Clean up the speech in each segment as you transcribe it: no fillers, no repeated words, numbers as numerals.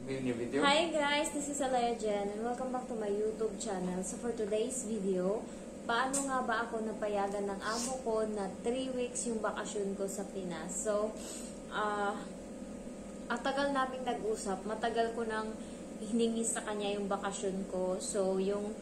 new video. Hi guys, this is Alaya Jen and welcome back to my YouTube channel. So for today's video, paano nga ba ako napayagan ng amo ko na 3 weeks yung bakasyon ko sa Pinas? So, ang tagal naming nag-usap, matagal ko nang hiningi sa kanya yung bakasyon ko. So, yung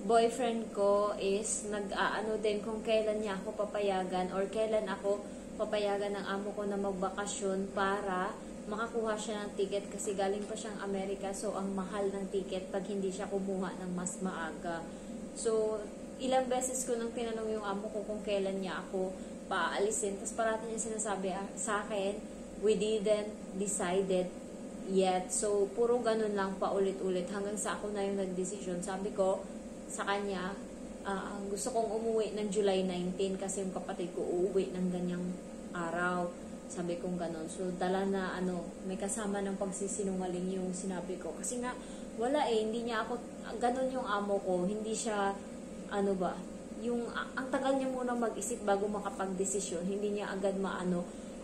boyfriend ko is nag-aano din kung kailan niya ako papayagan or kailan ako papayagan ng amo ko na magbakasyon para makakuha siya ng ticket kasi galing pa siyang Amerika. So, ang mahal ng ticket pag hindi siya kumuha ng mas maaga. So, ilang beses ko nang tinanong yung amo ko kung kailan niya ako paalisin. Tapos parati niya sinasabi sa akin, we didn't decided yet. So, puro ganun lang paulit-ulit hanggang sa ako na yung nagdesisyon. Sabi ko sa kanya, gusto kong umuwi ng July 19 kasi yung kapatid ko uuwi ng ganyang araw. Sabi kong ganon. So, dala na, may kasama ng pagsisinungaling yung sinabi ko. Kasi nga, wala hindi niya ako, ganon yung amo ko. Hindi siya, ang tagal niya muna mag-isip bago makapag-desisyon. Hindi niya agad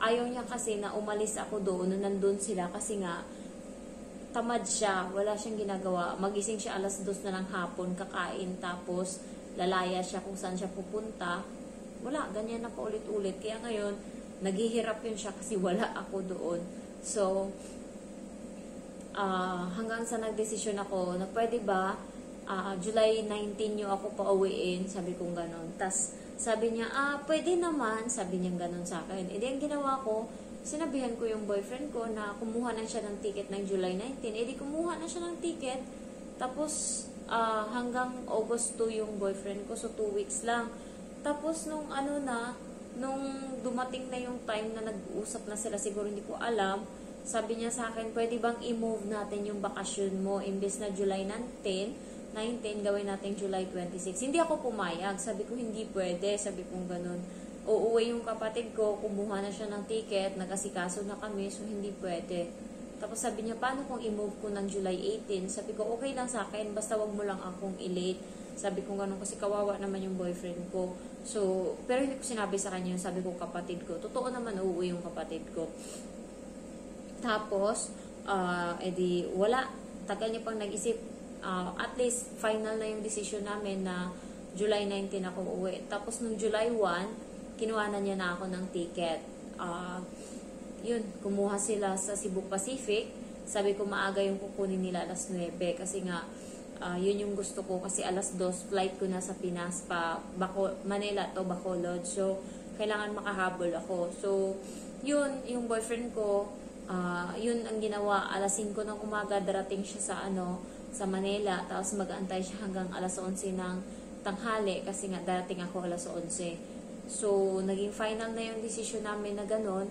ayaw niya kasi na umalis ako doon, na nandun sila. Kasi nga, tamad siya. Wala siyang ginagawa. Magising siya alas 2 na ng hapon, kakain, tapos lalaya siya kung saan siya pupunta. Wala, ganyan na paulit-ulit. Kaya ngayon, naghihirap yun siya kasi wala ako doon. So, hanggang sa nagdesisyon ako na pwede ba July 19 nyo ako pauwiin, sabi kong ganon. Tas sabi niya, pwede naman, sabi niya ganon sa akin. E di ang ginawa ko, sinabihan ko yung boyfriend ko na kumuha na siya ng ticket ng July 19. E di kumuha na siya ng ticket. Tapos hanggang August 2 yung boyfriend ko, so 2 weeks lang. Tapos nung nung dumating na yung time na nag-uusap na sila, siguro hindi ko alam, sabi niya sa akin, pwede bang i-move natin yung bakasyon mo, imbes na July 19, gawin natin July 26. Hindi ako pumayag, sabi ko hindi pwede, sabi ko ganun. Uuwi yung kapatid ko, kumuha na siya ng ticket, nag-asikaso na kami, so hindi pwede. Tapos sabi niya, paano kung i-move ko ng July 18? Sabi ko, okay lang sa akin, basta wag mo lang akong i-late. Sabi ko ganun kasi kawawa naman yung boyfriend ko. So, pero hindi ko sinabi sa kanya yung sabi ko kapatid ko. Totoo naman uuwi yung kapatid ko. Tapos, edi wala. Tagal niya pang nag-isip. At least, final na yung decision namin na July 19 ako uuwi. Tapos, nung July 1, kinuha na niya na ako ng ticket. Yun, kumuha sila sa Cebu Pacific. Sabi ko maaga yung kukunin nila alas 9 kasi nga, yun yung gusto ko kasi alas 2 flight ko na sa Pinas pa Manila to Bacolod. So, kailangan makahabol ako. So, yun, yung boyfriend ko, yun ang ginawa. Alas 5 ng umaga, darating siya sa Manila. Tapos mag-aantay siya hanggang alas 11 ng tanghali kasi nga darating ako alas 11. So, naging final na yung decision namin na ganon.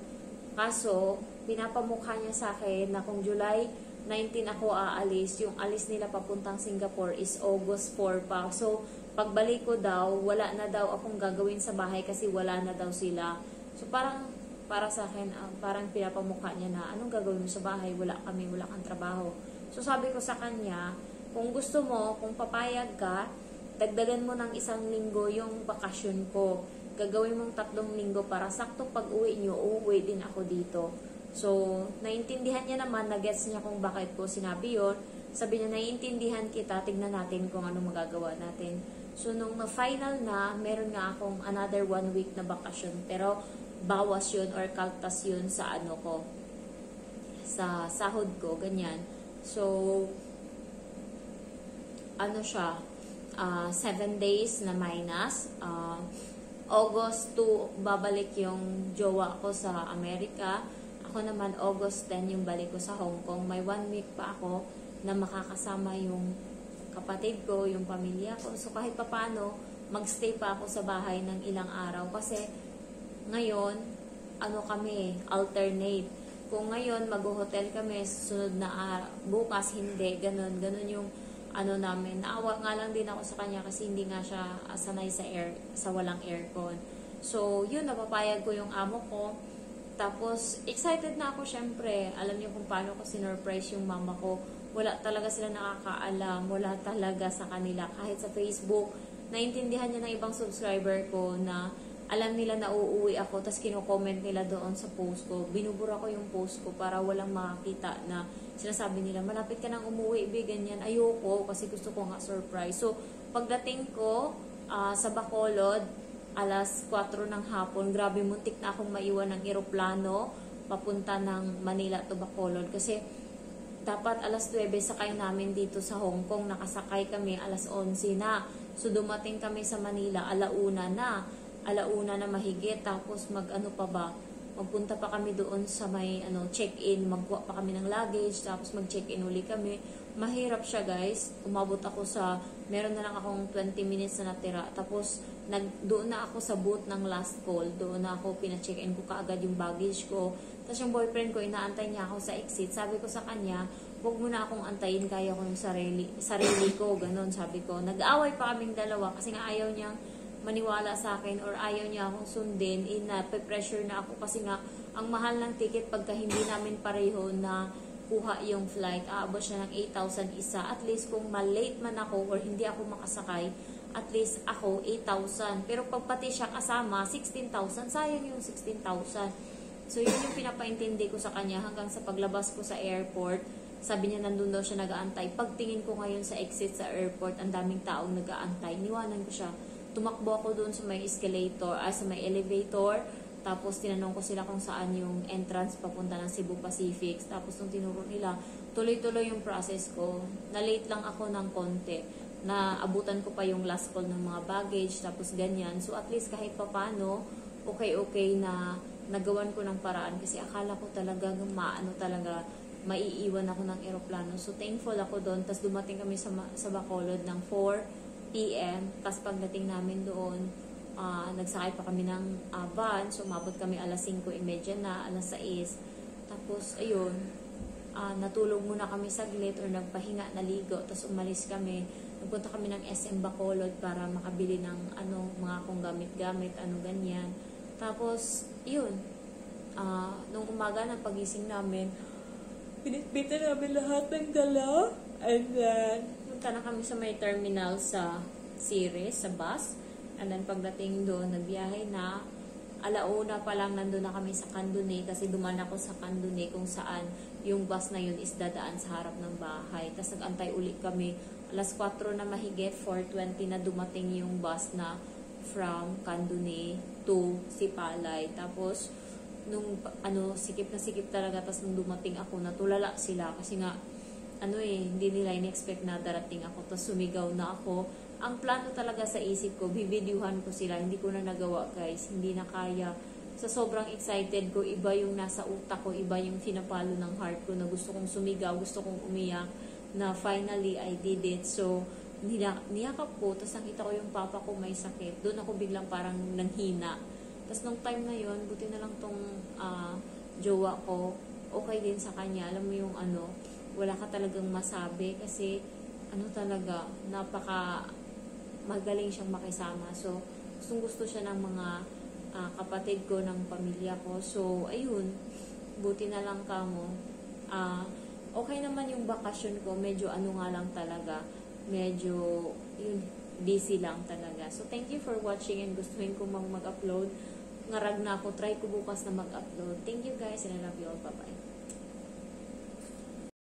Kaso, pinapamukha niya sa akin na kung July 19 ako aalis, yung alis nila papuntang Singapore is August 4 pa. So, pagbalik ko daw, wala na daw akong gagawin sa bahay kasi wala na daw sila. So, parang para sa akin, parang pinapamukha niya na, anong gagawin mo sa bahay? Wala kang trabaho. So, sabi ko sa kanya, kung gusto mo, kung papayag ka, dagdagan mo ng 1 linggo yung bakasyon ko. Gagawin mong 3 linggo para sakto pag uwi nyo, uuwi din ako dito. So, naiintindihan niya naman, na-gets niya kung bakit ko sinabi yun. Sabi niya, naiintindihan kita, tignan natin kung ano magagawa natin. So, nung final na, meron nga akong another 1 week na bakasyon. Pero, bawas yun or kaltas yun sa sa sahod ko, ganyan. So, siya, 7 days na minus. August 2, babalik yung jowa ko sa Amerika. Ako naman, August 10 yung balik ko sa Hong Kong. May 1 week pa ako na makakasama yung kapatid ko, yung pamilya ko. So, kahit papano, magstay pa ako sa bahay ng ilang araw. Kasi, ngayon, kami, alternate. Kung ngayon, mag-hotel kami, sunod na bukas, hindi, ganun yung namin. Naawa nga lang din ako sa kanya kasi hindi nga siya sanay sa walang aircon. So, yun, napapayag ko yung amo ko. Tapos, excited na ako syempre. Alam niyo kung paano ko sinurprise yung mama ko. Wala talaga sila nakakaalam. Wala talaga sa kanila. Kahit sa Facebook, naintindihan niya ng ibang subscriber ko na alam nila na uuwi ako, tapos kino-comment nila doon sa post ko. Binubura ko yung post ko para walang makakita na sinasabi nila, malapit ka nang umuwi, ganyan. Ayoko, kasi gusto ko nga surprise. So, pagdating ko sa Bacolod, alas 4 ng hapon, grabe, muntik na akong maiwan ng eroplano papunta ng Manila to Bacolod. Kasi, dapat alas 9 sakay namin dito sa Hong Kong. Nakasakay kami alas 11 na. So, dumating kami sa Manila, alauna na mahigit. Tapos, magpunta pa kami doon sa may check-in, magkuha pa kami ng luggage, tapos mag-check-in uli kami. Mahirap siya, guys. Umabot ako meron na lang akong 20 minutes na natira. Tapos, doon na ako sa booth ng last call. Doon na ako pina-check-in ko kaagad yung baggage ko. Tapos yung boyfriend ko, inaantay niya ako sa exit. Sabi ko sa kanya, huwag mo na akong antayin, kaya ko yung sarili ko. Ganon, sabi ko. Nag-aaway pa kaming dalawa kasi nga ayaw niyang maniwala sa akin or ayaw niya akong sundin, pe-pressure na ako kasi nga ang mahal ng ticket pagka hindi namin pareho na kuha yung flight, aabot siya ng 8,000 isa. At least kung malate man ako or hindi ako makasakay, at least ako 8,000. Pero pag pati siya kasama, 16,000, sayang yung 16,000. So yun yung pinapaintindi ko sa kanya hanggang sa paglabas ko sa airport. Sabi niya nandun daw siya nag-aantay. Pagtingin ko ngayon sa exit sa airport, ang daming taong nag-aantay. Niwanan ko siya. Tumakbo ako doon sa may escalator, sa may elevator. Tapos tinanong ko sila kung saan yung entrance papunta ng Cebu Pacific. Tapos nung tinuro nila, tuloy-tuloy yung process ko. Na-late lang ako ng konti. Naabutan ko pa yung last call ng mga baggage, tapos ganyan. So at least kahit papano, okay na nagawan ko ng paraan. Kasi akala ko talaga, maiiwan ako ng eroplano. So thankful ako doon. Tapos dumating kami sa Bacolod ng 4 PM. Tapos pagdating namin doon, nagsakay pa kami ng van. So, umabot kami alas 5:30 na, alas 6. Tapos, ayun, natulog muna kami saglit or nagpahinga, naligo. Tapos, umalis kami. Nagpunta kami ng SM Bacolod para makabili ng mga kung gamit-gamit, ganyan. Tapos, yun, nung umaga ng pagising namin, pinitbitan namin lahat ng dala. And then, punta na kami sa may terminal sa Ceres, sa bus. And then, pagdating doon, nagbiyahe na. Alauna pa lang, nandun na kami sa Candune kasi duman ako sa Candune kung saan yung bus na yun is dadaan sa harap ng bahay. Tapos, nag-antay ulit kami. Alas 4 na mahigit, 4:20 na dumating yung bus na from Candune to Sipalay. Tapos, nung sikip na sikip talaga. Tapos, nung dumating ako, natulala sila kasi nga, hindi nila in-expect na darating ako. Tapos sumigaw na ako. Ang plano talaga sa isip ko, bibidyuhan ko sila. Hindi ko na nagawa, guys. Hindi na kaya. Sa sobrang excited ko, iba yung nasa utak ko, iba yung pinapalo ng heart ko na gusto kong sumigaw, gusto kong umiyak, na finally I did it. So, niyakap ko, tapos nakita ko yung papa ko may sakit. Doon ako biglang parang nanghina. Tapos nung time na yon, buti na lang tong jowa ko, okay din sa kanya. Alam mo yung wala ka talagang masabi kasi talaga, napaka magaling siyang makisama. So, gusto siya ng mga kapatid ko, ng pamilya ko. So, ayun, buti na lang kamo. Okay naman yung bakasyon ko, medyo nga lang talaga, medyo yun, busy lang talaga. So, thank you for watching and gustuhin ko mag-upload. Ngarag na ako, try ko bukas na mag-upload. Thank you guys and I love you all. Bye-bye.